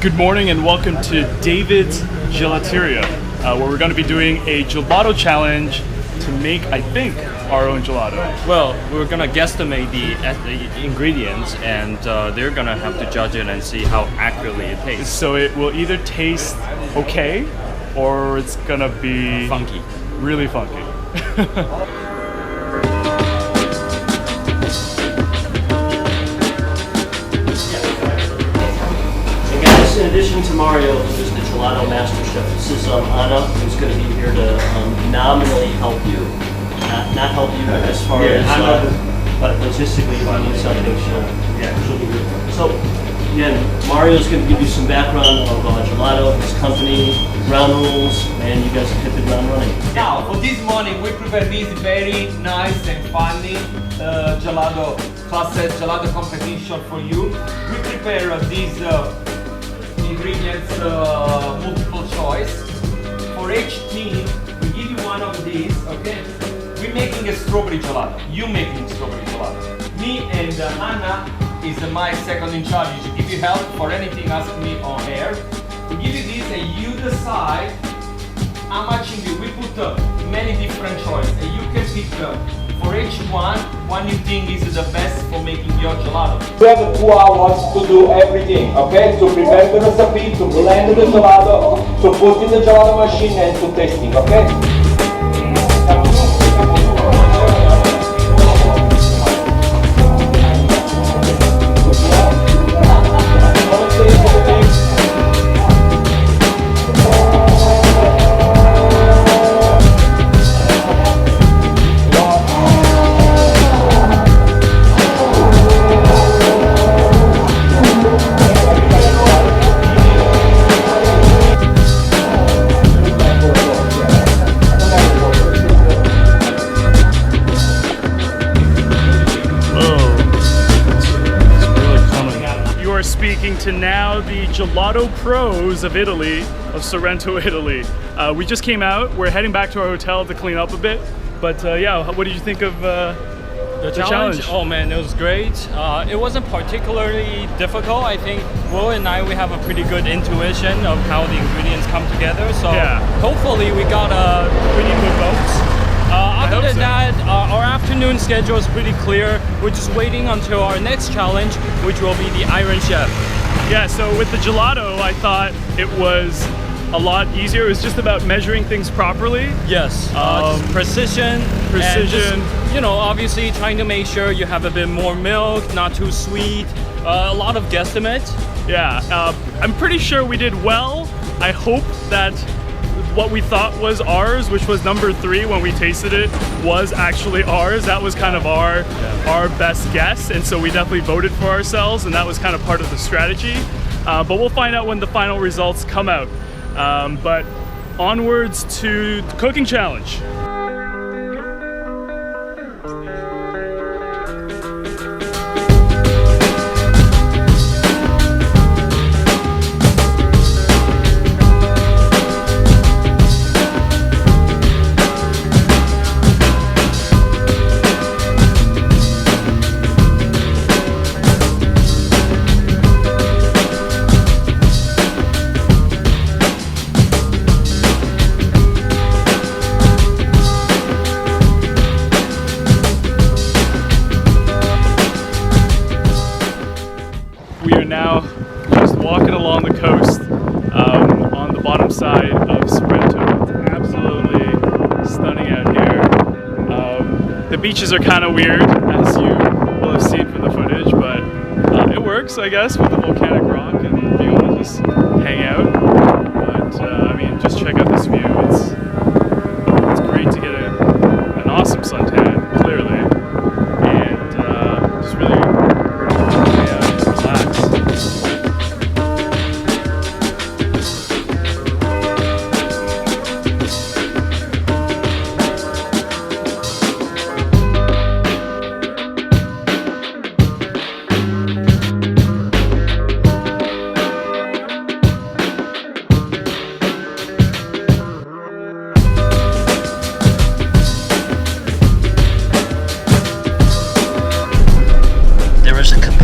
Good morning and welcome to David's Gelateria, where we're going to be doing a gelato challenge to make, I think, our own gelato. Well, we're gonna guesstimate the ingredients, and they're gonna have to judge it and see how accurately it tastes. So it will either taste okay, or it's gonna be Funky. really funky. And guys, in addition to Mario, who's the gelato master chef, this is Anna, who's going to be here to nominally help you. Not help you as far as, but logistically, if you need something, she'll be here. So, again, Mario's going to give you some background of gelato, his company, ground rules, and you guys can hit the ground running. Now, for this morning, we prepare this very nice and funny gelato, classic gelato competition for you. We prepare these ingredients, multiple choice. For each team, we give you one of these, okay? We're making a strawberry gelato. You making strawberry gelato. Me and Anna is my second in charge. She give you help for anything, ask me on air. We give you this and you decide how much you. We put many different choices and you can pick for each one you think is the best for making your gelato. We have 2 hours to do everything, okay? To prepare the recipe, to blend the gelato, to put in the gelato machine and to tasting, okay? Speaking to now the gelato pros of Italy, of Sorrento, Italy. We just came out. We're heading back to our hotel to clean up a bit. But yeah, what did you think of the challenge? Oh man, it was great. It wasn't particularly difficult. I think Will and I, we have a pretty good intuition of how the ingredients come together. So yeah. Hopefully we got pretty good votes. Other than that, our afternoon schedule is pretty clear. We're just waiting until our next challenge, which will be the Iron Chef. Yeah, so with the gelato, I thought it was a lot easier. It was just about measuring things properly. Yes, just precision. And just, obviously trying to make sure you have a bit more milk, not too sweet. A lot of guesstimate. Yeah, I'm pretty sure we did well. I hope that what we thought was ours, which was number 3 when we tasted it, was actually ours. That was kind of our best guess, and so we definitely voted for ourselves, and that was kind of part of the strategy. But we'll find out when the final results come out. But onwards to the cooking challenge. We are now just walking along the coast on the bottom side of Sorrento. It's absolutely stunning out here. The beaches are kind of weird, as you will have seen from the footage, but it works, I guess, with the volcanic rock and being able to just hang out. But I mean, just check out this view. It's great to get an awesome suntan, clearly, and just really relax.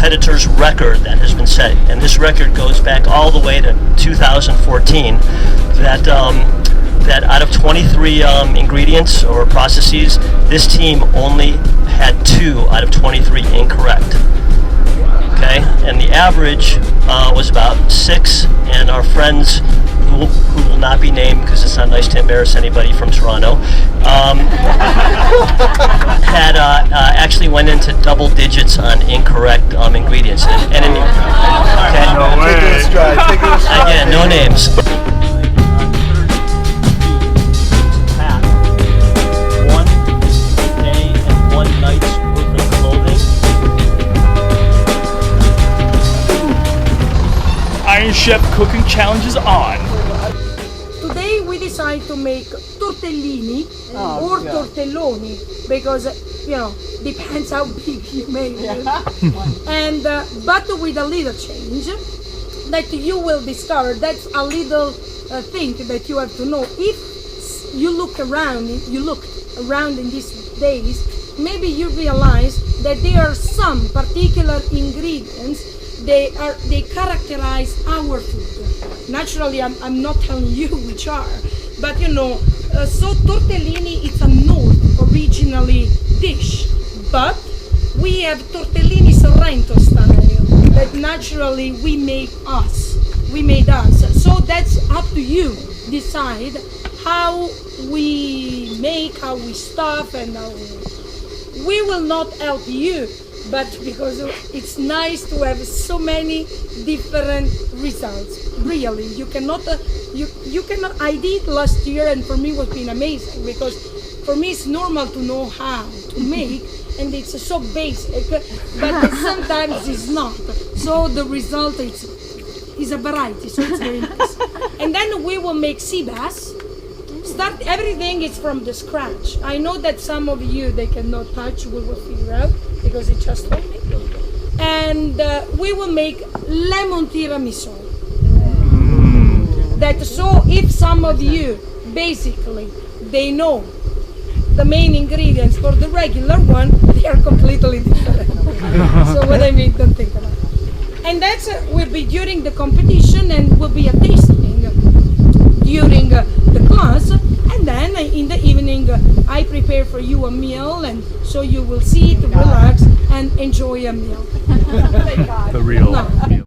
Competitours record that has been set, and this record goes back all the way to 2014, that that out of 23 ingredients or processes, this team only had 2 out of 23 incorrect. Okay, and the average was about 6, and our friends who will not be named because it's not nice to embarrass anybody from Toronto, had actually went into double digits on incorrect ingredients. Okay. No way. Take it a stride. Take it a stride. Again, no names. One day and one night's worth of clothing. Iron Chef cooking challenge is on. Today we decide to make tortellini or tortelloni because depends how big you make it. And but with a little change that you will discover. That's a little thing that you have to know. If you look around in these days, maybe you realize that there are some particular ingredients they characterize our food. Naturally, I'm not telling you which are, but so tortellini it's a North originally dish, but we have tortellini Sorrento style that naturally we made us. So that's up to you. Decide how we make, how we stuff, and we will not help you. But because it's nice to have so many different results. Really, you cannot. I did last year, and for me, it was been amazing because for me it's normal to know how to make, and it's so basic. But sometimes it's not. So the result is a variety. So it's very nice. And then we will make sea bass. Start everything is from the scratch. I know that some of you they cannot touch. We will figure out because it just told me. And we will make lemon tiramisu. That so if some of you basically they know the main ingredients for the regular one, they are completely different. So what I mean, don't think about it. And that's will be during the competition and will be a tasting during the class, and then in the evening I prepare for you a meal, and so you will sit, relax, and enjoy a meal. The real meal.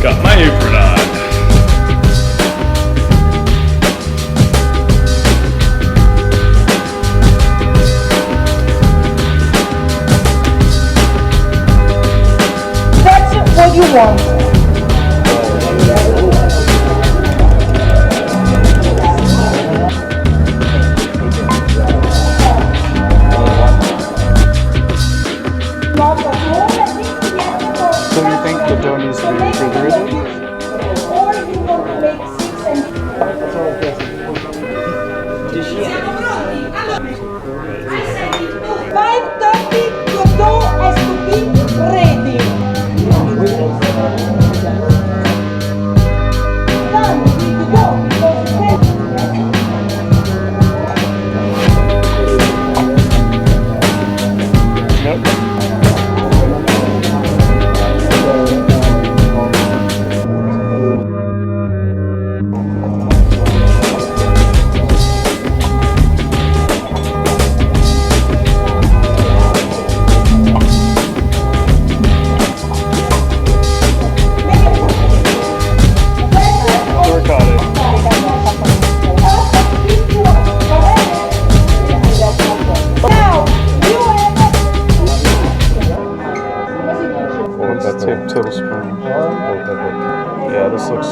Got my apron on. That's what you want. So you think the dough needs to be refrigerated? Or you want to make 6 and 5:30 the dough has to be ready. Done with the dough tablespoon. Yeah, this looks.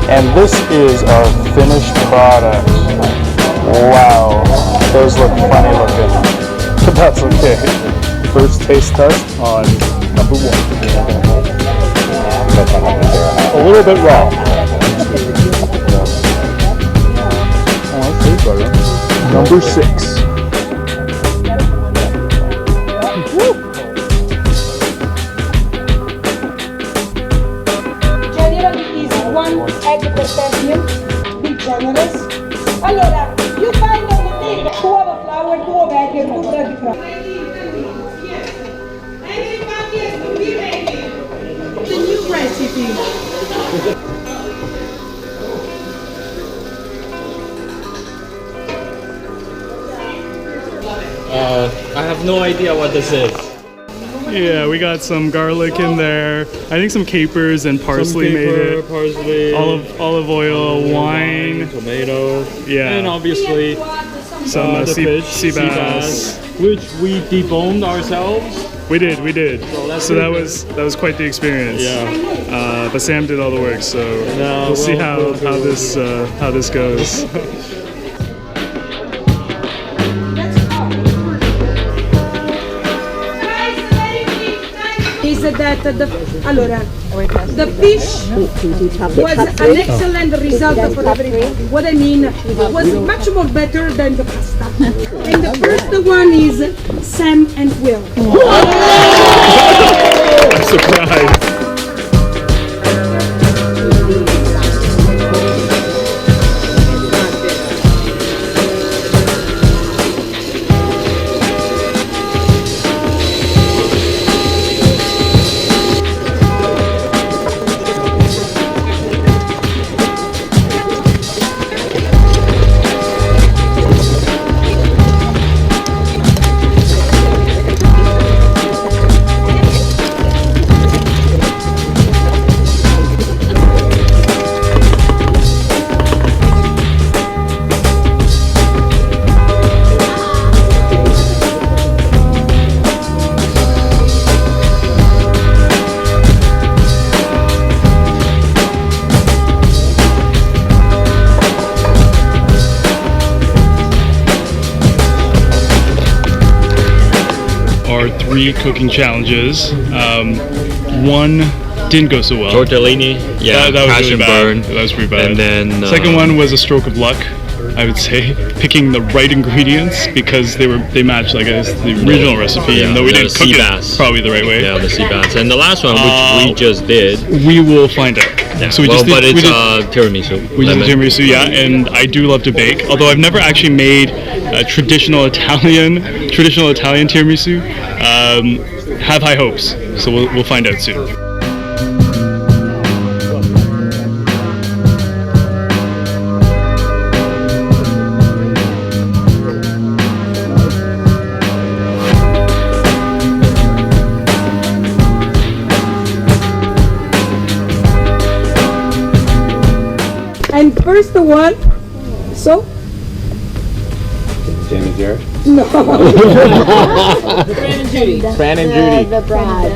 And this is our finished product. Wow, those look funny looking, but that's okay. First taste test on number 1. A little bit raw. Oh, that's way better. No number 6. Generally is 1 egg per person. Be generous. Allora, you find on the table 2 of flour, 2 of egg, and 2 bread crumbs. Everybody has to be ready. The new recipe. I have no idea what this is. Yeah, we got some garlic in there. I think some capers and parsley made it. Parsley, Olive oil, wine, tomato, yeah, and obviously some the fish, sea bass. which we deboned ourselves. We did. that's So pretty that was quite the experience. Yeah. But Sam did all the work, so we'll see how this goes. Is that the fish was an excellent result for everybody. What I mean was much more better than the pasta. And the first one is Sam and Will. I'm surprised. Our 3 cooking challenges. One didn't go so well. Tortellini, yeah, that was crash really and bad. burn. That was pretty bad. And then second one was a stroke of luck, I would say, picking the right ingredients because they matched, I guess, the original recipe, yeah, even though we the didn't cook sea it bass. probably the right way. Yeah, the sea bass. And the last one, which we just did. We will find out. Yeah. So we well, just did, but it's we did, tiramisu. we did lemon. tiramisu, yeah, and I do love to bake. Although I've never actually made a traditional Italian tiramisu. Have high hopes, so we'll find out soon. And first one, so Jamie Jarrett? no. Fran and Judy. The Brad.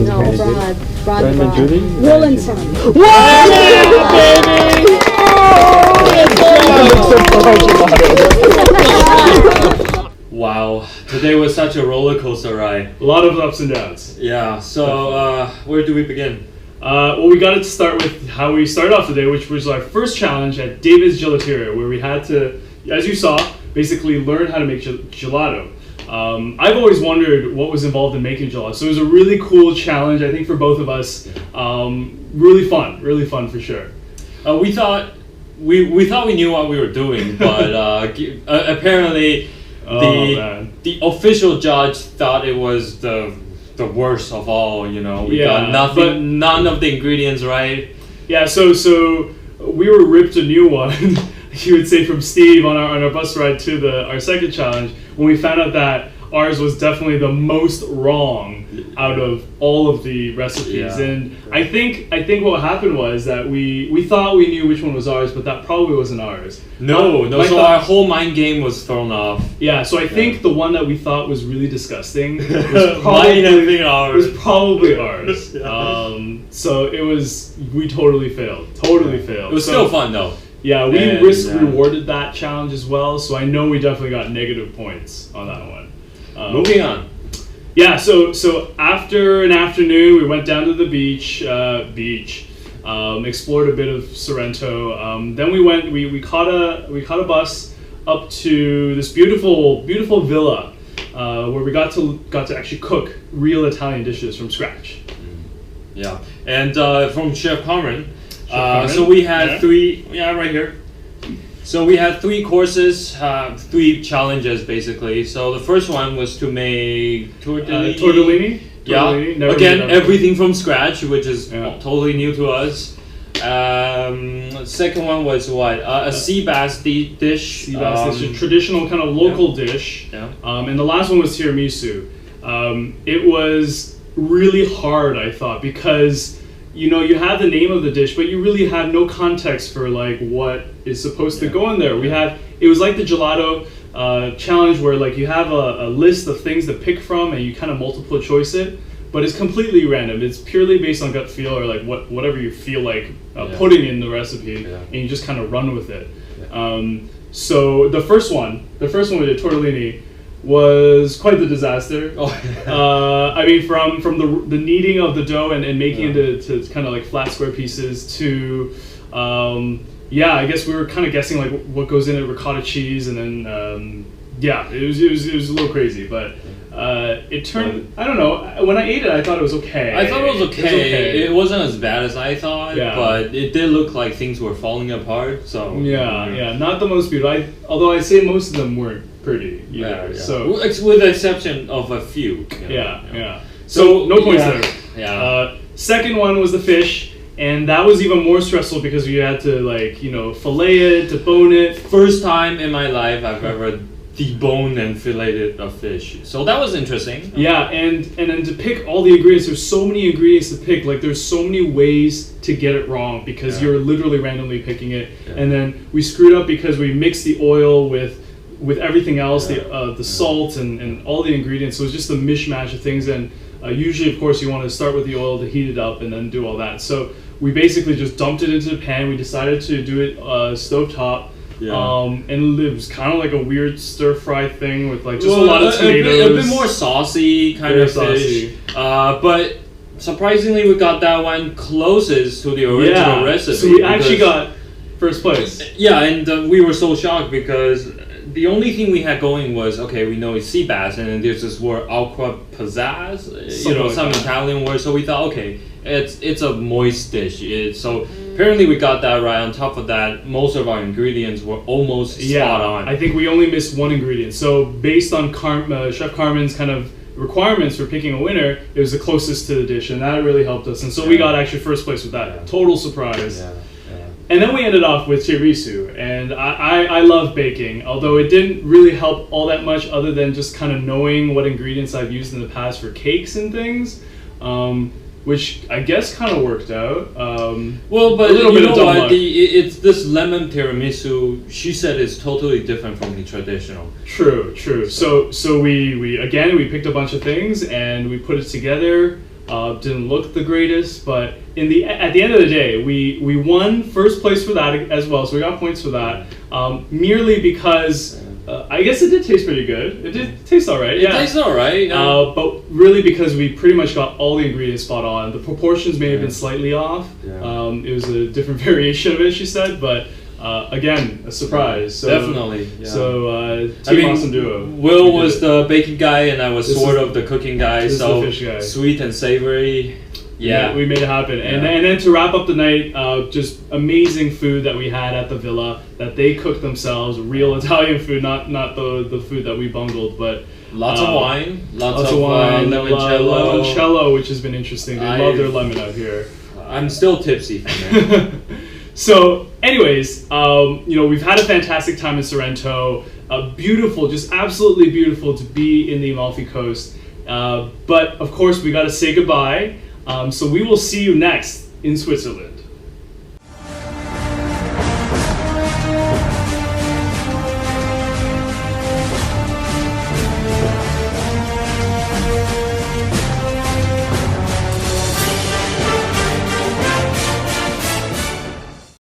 No, Brad. Brad. Fran and Judy? Will and Sam. Wow, today was such a roller coaster ride. A lot of ups and downs. Yeah, so where do we begin? Well, we got to start with how we started off today, which was our first challenge at David's Gelateria, where we had to, as you saw, basically learn how to make gelato. I've always wondered what was involved in making gelato, so it was a really cool challenge, I think, for both of us. Really fun for sure. We thought we knew what we were doing, but apparently the official judge thought it was the worst of all. You know, we got nothing, none of the ingredients right. Yeah, so we were ripped a new one. You would say from Steve on our bus ride to our second challenge when we found out that ours was definitely the most wrong out of all of the recipes. Yeah. And I think what happened was that we thought we knew which one was ours, but that probably wasn't ours. No, so our whole mind game was thrown off. Yeah, so I think the one that we thought was really disgusting was probably ours. So we totally failed. It was still fun though. Yeah, we rewarded that challenge as well, so I know we definitely got negative points on that one. Moving on. Yeah, so after an afternoon, we went down to the beach, explored a bit of Sorrento. Then we caught a bus up to this beautiful villa where we got to actually cook real Italian dishes from scratch. Yeah, and from Chef Carmen. Carmen? So we had Yeah. three. Yeah, right here. So we had 3 courses, 3 challenges basically. So the first one was to make tortellini. Tortellini. Yeah. Tortellini, never Again, made that everything from scratch, which is Yeah. totally new to us. Second one was what? A sea bass dish. Sea bass dish, a traditional kind of local dish. Yeah. And the last one was tiramisu. It was really hard, I thought, because you know you have the name of the dish, but you really have no context for like what is supposed to go in there. It was like the gelato challenge where like you have a list of things to pick from and you kind of multiple choice it, but it's completely random. It's purely based on gut feel or like whatever you feel like putting in the recipe, and you just kind of run with it. So the first one we did, tortellini, was quite the disaster. I mean, from the kneading of the dough and making it to kind of like flat square pieces to, I guess we were kind of guessing like what goes in it, ricotta cheese, and then it was a little crazy, but it turned. I don't know. When I ate it, I thought it was okay. I thought it was okay. It wasn't as bad as I thought, but it did look like things were falling apart. So not the most beautiful. Although I say most of them weren't pretty either. Yeah. So with the exception of a few. So no points there. Yeah. Second one was the fish, and that was even more stressful because you had to fillet it, to bone it. First time in my life I've ever deboned and filleted a fish, so that was interesting. Yeah, and then to pick all the ingredients, there's so many ingredients to pick. Like there's so many ways to get it wrong because you're literally randomly picking it. And then we screwed up because we mixed the oil with everything else, the salt and all the ingredients. So it was just a mishmash of things. And usually, of course, you want to start with the oil to heat it up and then do all that. So we basically just dumped it into the pan. We decided to do it stovetop. And it was kind of like a weird stir fry thing with like just a lot of tomatoes. A bit more saucy kind of fish. But surprisingly, we got that one closest to the original recipe. So we actually got first place. Yeah, and we were so shocked because the only thing we had going was, okay, we know it's sea bass, and then there's this word acqua pizzazz, some Italian word. So we thought, okay, it's a moist dish. So apparently we got that right. On top of that, most of our ingredients were almost spot on. I think we only missed one ingredient. So based on Chef Carmen's kind of requirements for picking a winner, it was the closest to the dish, and that really helped us. And so we got actually first place with that. Total surprise. And then we ended off with tiramisu, and I love baking, although it didn't really help all that much other than just kind of knowing what ingredients I've used in the past for cakes and things, which I guess kind of worked out. Well, but you know what, it's this lemon tiramisu, she said it's totally different from the traditional. True. So we picked a bunch of things and we put it together. Didn't look the greatest, but at the end of the day, we won first place for that as well, so we got points for that. Merely because I guess it did taste pretty good. It did taste all right. It tastes all right. But really because we pretty much got all the ingredients spot on. The proportions may have been slightly off. It was a different variation of it, she said, but again, a surprise. So, definitely. Yeah. So team awesome duo. Will was the baking guy, and I was the cooking guy. So the fish guy. Sweet and savory. Yeah, we made it happen. And then to wrap up the night, just amazing food that we had at the villa that they cooked themselves. Real Italian food, not the food that we bungled, but. Lots of wine. Lots of wine. Limoncello. Limoncello, which has been interesting. They love their lemon out here. I'm still tipsy from it. So, anyways, we've had a fantastic time in Sorrento. Beautiful, just absolutely beautiful to be in the Amalfi Coast. But of course, we got to say goodbye. So we will see you next in Switzerland.